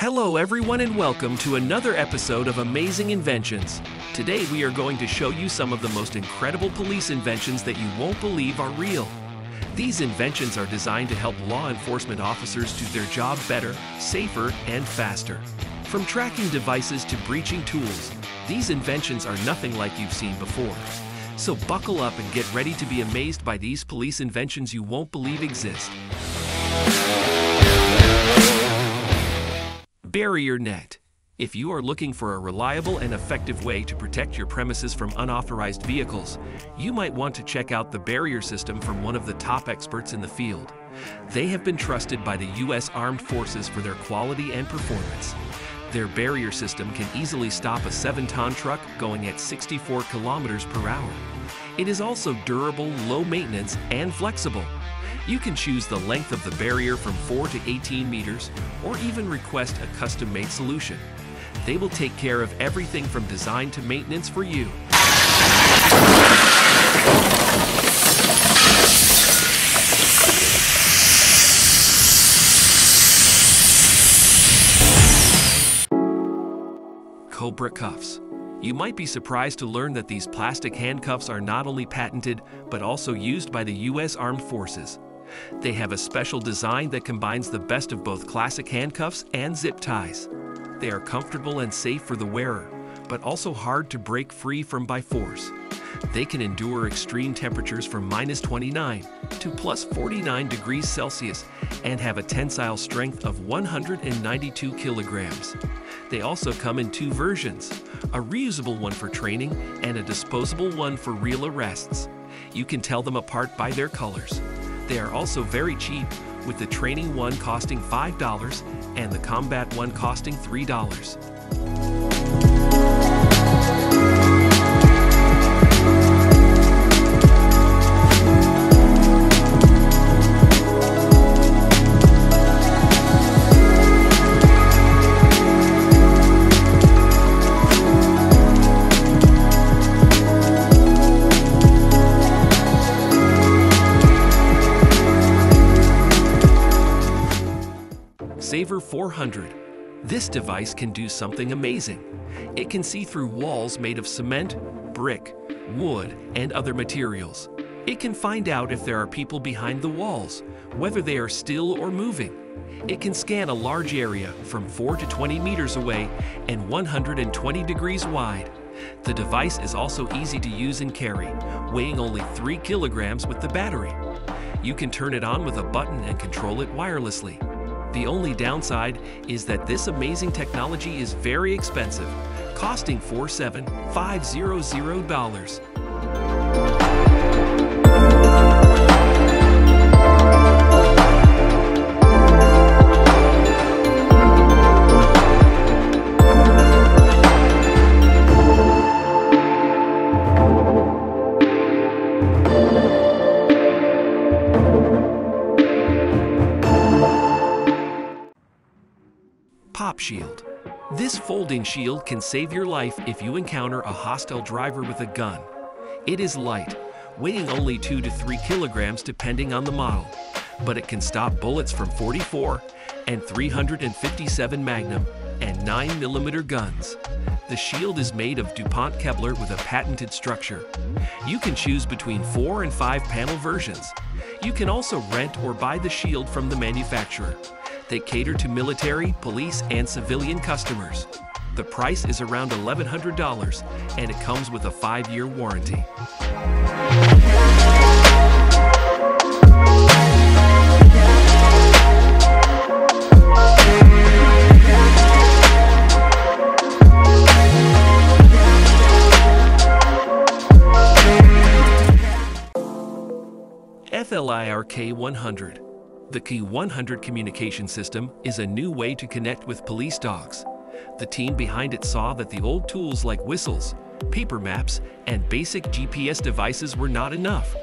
Hello everyone and welcome to another episode of Amazing Inventions. Today we are going to show you some of the most incredible police inventions that you won't believe are real. These inventions are designed to help law enforcement officers do their job better, safer, and faster. From tracking devices to breaching tools, these inventions are nothing like you've seen before. So buckle up and get ready to be amazed by these police inventions you won't believe exist. Barrier net. If you are looking for a reliable and effective way to protect your premises from unauthorized vehicles, you might want to check out the barrier system from one of the top experts in the field. They have been trusted by the U.S. Armed Forces for their quality and performance. Their barrier system can easily stop a 7-ton truck going at 64 kilometers per hour. It is also durable, low maintenance, and flexible. You can choose the length of the barrier from 4 to 18 meters, or even request a custom-made solution. They will take care of everything from design to maintenance for you. Cobra cuffs. You might be surprised to learn that these plastic handcuffs are not only patented, but also used by the U.S. Armed Forces. They have a special design that combines the best of both classic handcuffs and zip ties. They are comfortable and safe for the wearer, but also hard to break free from by force. They can endure extreme temperatures from -29 to +49 degrees Celsius and have a tensile strength of 192 kilograms. They also come in 2 versions, a reusable one for training and a disposable one for real arrests. You can tell them apart by their colors. They are also very cheap, with the training one costing $5 and the combat one costing $3. Saver 400. This device can do something amazing. It can see through walls made of cement, brick, wood, and other materials. It can find out if there are people behind the walls, whether they are still or moving. It can scan a large area from 4 to 20 meters away and 120 degrees wide. The device is also easy to use and carry, weighing only 3 kilograms with the battery. You can turn it on with a button and control it wirelessly. The only downside is that this amazing technology is very expensive, costing $47,500. Pop shield. This folding shield can save your life if you encounter a hostile driver with a gun. It is light, weighing only 2 to 3 kilograms depending on the model, but it can stop bullets from .44 and .357 Magnum and 9mm guns. The shield is made of DuPont Kevlar with a patented structure. You can choose between 4 and 5 panel versions. You can also rent or buy the shield from the manufacturer. They cater to military, police, and civilian customers. The price is around $1,100, and it comes with a 5-year warranty. FLIRK 100. The Key 100 communication system is a new way to connect with police dogs. The team behind it saw that the old tools like whistles, paper maps, and basic GPS devices were not enough.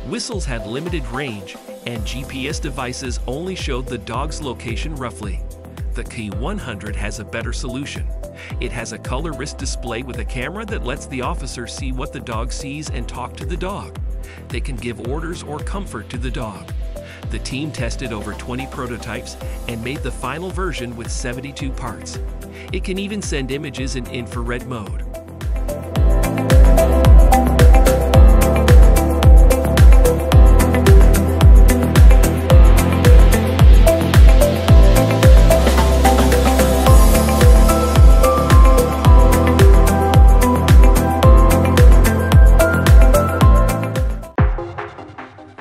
Whistles had limited range, and GPS devices only showed the dog's location roughly. The Key 100 has a better solution. It has a color wrist display with a camera that lets the officer see what the dog sees and talk to the dog. They can give orders or comfort to the dog. The team tested over 20 prototypes and made the final version with 72 parts. It can even send images in infrared mode.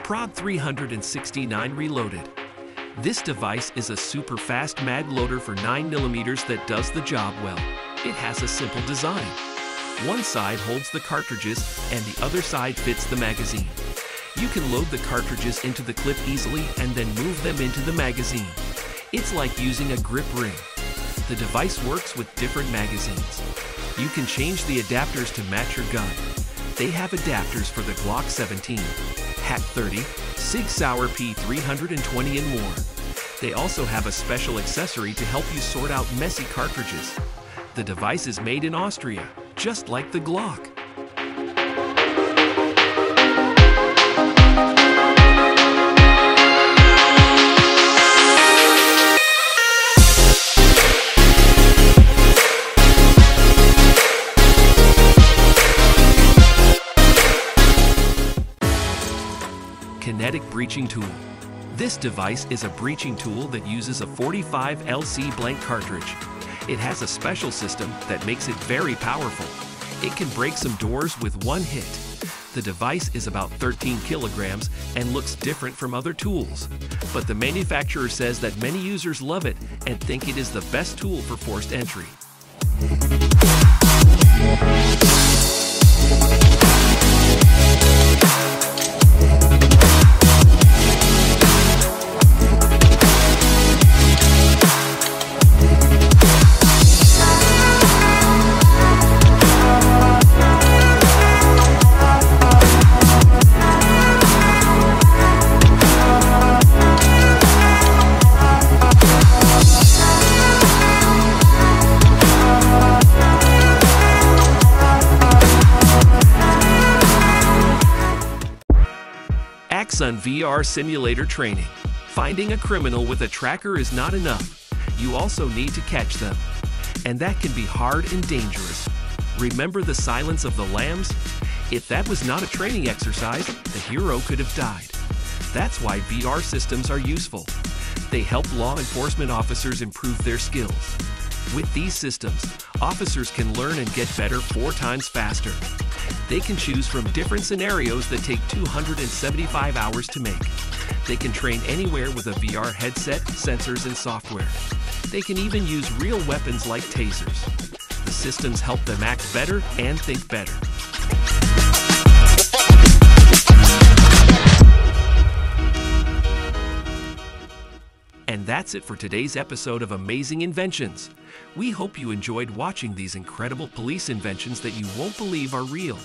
Prod 369 Reloaded. This device is a super fast mag loader for 9mm that does the job well. It has a simple design. One side holds the cartridges and the other side fits the magazine. You can load the cartridges into the clip easily and then move them into the magazine. It's like using a grip ring. The device works with different magazines. You can change the adapters to match your gun. They have adapters for the Glock 17, Hack 30, Sig Sauer P320 and more. They also have a special accessory to help you sort out messy cartridges. The device is made in Austria, just like the Glock. Kinetic breaching tool. This device is a breaching tool that uses a 45 LC blank cartridge. It has a special system that makes it very powerful. It can break some doors with one hit. The device is about 13 kilograms and looks different from other tools. But the manufacturer says that many users love it and think it is the best tool for forced entry. Axon VR simulator training. Finding a criminal with a tracker is not enough. You also need to catch them. And that can be hard and dangerous. Remember the silence of the lambs? If that was not a training exercise, the hero could have died. That's why VR systems are useful. They help law enforcement officers improve their skills. With these systems, officers can learn and get better 4 times faster. They can choose from different scenarios that take 275 hours to make. They can train anywhere with a VR headset, sensors, and software. They can even use real weapons like tasers. The systems help them act better and think better. And that's it for today's episode of Amazing Inventions. We hope you enjoyed watching these incredible police inventions that you won't believe are real.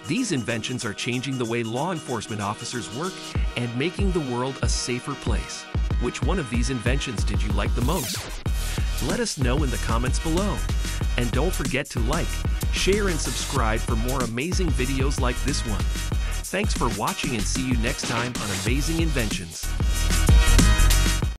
These inventions are changing the way law enforcement officers work and making the world a safer place. Which one of these inventions did you like the most? Let us know in the comments below. And don't forget to like, share, and subscribe for more amazing videos like this one. Thanks for watching and see you next time on Amazing Inventions.